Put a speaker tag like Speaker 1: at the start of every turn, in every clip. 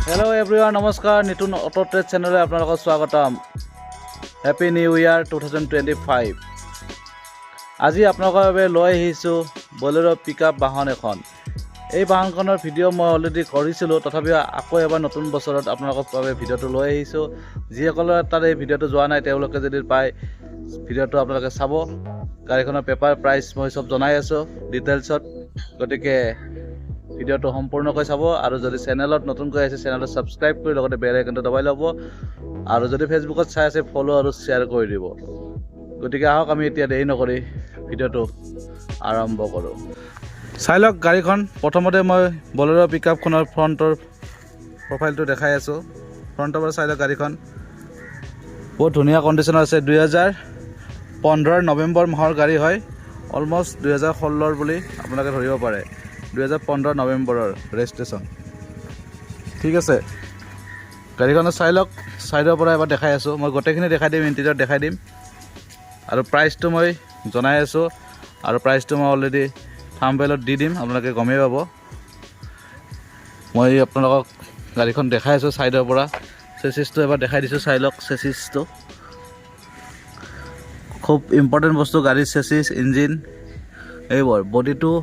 Speaker 1: Hello' everyone, নমস্কাৰ। Nitun auto trade চেনেললৈ আপোনালোকক স্বাগতম। হেপী নিউ ইয়াৰ 2025। আজি আপোনালোকৰ বাবে লৈ আহিছোঁ বলেৰো পিকআপ বাহন এখন। এই বাহনখনৰ ভিডিঅ' মই অলৰেডি কৰিছিলোঁ, তথাপিও আকৌ এবাৰ নতুন বছৰত আপোনালোকৰ বাবে ভিডিঅ'টো লৈ আহিছোঁ। যিসকলৰ তাত এই ভিডিঅ'টো যোৱা নাই তেওঁলোকে যদি পায় ভিডিঅ'টো আপোনালোকে চাব। গাড়ীখনৰ পেপাৰ প্ৰাইচ মই চব জনাই আছোঁ ডিটেইলছত, গতিকে ভিডিঅ'টো সম্পূৰ্ণকৈ চাব। আৰু যদি চেনেলত নতুনকৈ আহিছে চেনেলটো ছাবস্ক্ৰাইব কৰি লগতে বেল আইকনটো দবাই ল'ব। আৰু যদি ফেচবুকত চাই আছে ফ'ল' আৰু শ্বেয়াৰ কৰি দিব। গতিকে আহক আমি এতিয়া দেৰি নকৰি ভিডিঅ'টো আৰম্ভ কৰোঁ। চাই লওক গাড়ীখন। প্ৰথমতে মই বলেৰো পিকআপখনৰ ফ্ৰণ্টৰ প্ৰফাইলটো দেখাই আছোঁ। ফ্ৰণ্টৰ পৰা চাই লওক গাড়ীখন বহুত ধুনীয়া কণ্ডিশ্যনত আছে। 2015 নৱেম্বৰ মাহৰ গাড়ী হয়। অলমষ্ট 2016 বুলি আপোনালোকে ধৰিব পাৰে। 2015 নৱেম্বৰৰ ৰেজিষ্ট্ৰেশ্যন। ঠিক আছে, গাড়ীখনত চাই লওক। ছাইডৰ পৰা এবাৰ দেখাই আছোঁ। মই গোটেইখিনি দেখাই দিম, ইণ্টেৰিয়ৰ দেখাই দিম আৰু প্ৰাইচটো মই জনাই আছোঁ। আৰু প্ৰাইচটো মই অলৰেডি থাম্বনেইলত দি দিম, আপোনালোকে গমেই পাব। মই আপোনালোকক গাড়ীখন দেখাই আছোঁ ছাইডৰ পৰা। চেচিছটো এবাৰ দেখাই দিছোঁ, চাই লওক চেচিছটো। খুব ইম্পৰ্টেণ্ট বস্তু গাড়ীৰ চেচিছ, ইঞ্জিন, এইবোৰ। বডিটো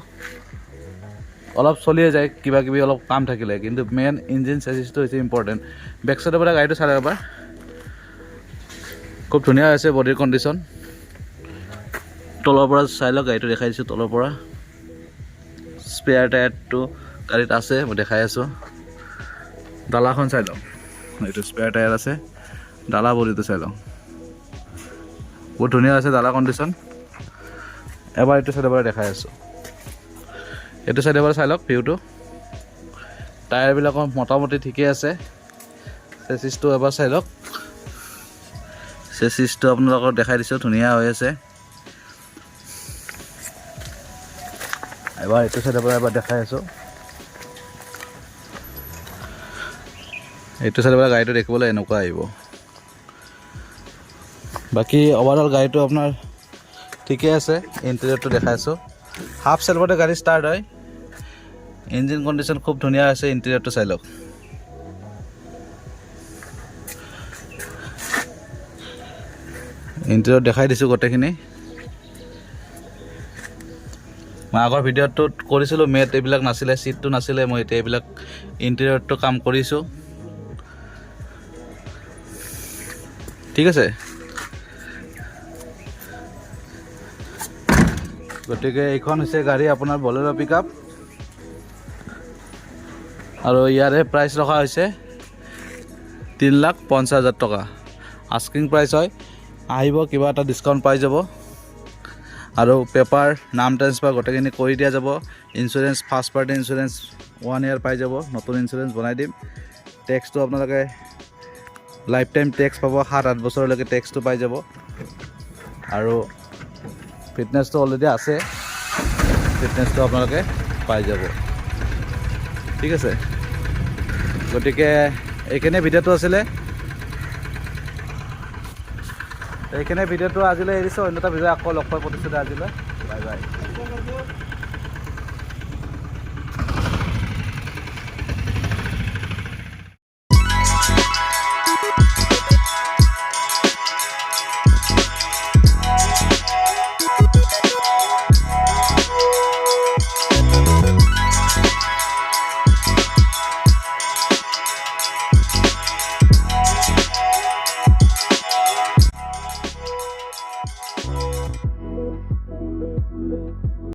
Speaker 1: অলপ চলিয়ে যায় কিবা কিবি অলপ কাম থাকিলে, কিন্তু মেইন ইঞ্জিন চেচিছটো হৈছে ইম্পৰ্টেণ্ট। বেক চাইডৰ পৰা গাড়ীটো চাই এবাৰ। খুব ধুনীয়া হৈছে বডিৰ কণ্ডিশ্যন। তলৰ পৰা চাই লওক, গাড়ীটো দেখাই দিছোঁ তলৰ পৰা। স্পেয়াৰ টায়াৰটো গাড়ীত আছে, মই দেখাই আছোঁ। ডালাখন চাই লওক, এইটো স্পেয়াৰ টায়াৰ আছে। ডালা বডিটো চাই লওক, বহুত ধুনীয়া আছে ডালা কণ্ডিশ্যন। এবাৰ এইটো চাইডৰ পৰা দেখাই আছোঁ। এইটো চাইডৰ পৰা চাই লওক ভিউটো। টায়াৰবিলাকৰ মোটামুটি ঠিকেই আছে। চেচিছটো এবাৰ চাই লওক। চেচিছটো আপোনালোকক দেখাই দিছোঁ, ধুনীয়া হৈ আছে। এবাৰ এইটো চাইডৰ পৰা এবাৰ দেখাই আছোঁ। এইটো চাইডৰ পৰা গাড়ীটো দেখিবলৈ এনেকুৱা আহিব। বাকী অভাৰঅল গাড়ীটো আপোনাৰ ঠিকে আছে। ইণ্টেৰিয়ৰটো দেখাই আছোঁ। হাফ চেল্ফতে গাড়ী ষ্টাৰ্ট হয়। ইঞ্জিন কণ্ডিশ্যন খুব ধুনীয়া আছে। ইণ্টেৰিয়ৰটো চাই লওক। ইণ্টেৰিয়ৰ দেখাই দিছোঁ গোটেইখিনি। মই আগৰ ভিডিঅ'টোত কৰিছিলোঁ, মেট এইবিলাক নাছিলে, ছিটটো নাছিলে। মই এতিয়া এইবিলাক ইণ্টেৰিয়ৰটো কাম কৰিছোঁ। ঠিক আছে, গতিকে এইখন হৈছে গাড়ী আপোনাৰ বলেৰো পিকআপ। আৰু ইয়াৰে প্ৰাইচ ৰখা হৈছে 3,50,000 টকা। আস্কিং প্ৰাইচ হয়। আহিব, কিবা এটা ডিছকাউণ্ট পাই যাব। আৰু পেপাৰ, নাম ট্ৰেন্সফাৰ গোটেইখিনি কৰি দিয়া যাব। Insurance, first party insurance 1 year পাই যাব। নতুন ইঞ্চুৰেঞ্চ বনাই দিম। টেক্সটো আপোনালোকে লাইফ টাইম টেক্স পাব। 7-8 বছৰলৈকে টেক্সটো পাই যাব। আৰু ফিটনেছটো অলৰেডি আছে, ফিটনেছটো আপোনালোকে পাই যাব। ঠিক আছে, গতিকে এইখিনি ভিডিঅ'টো আছিলে। এইখিনি ভিডিঅ'টো আজিলৈ এৰিছোঁ। অন্য এটা ভিডিঅ' আকৌ লগ পোৱাৰ প্ৰতিশ্ৰুতি আজিলৈ। Bye bye.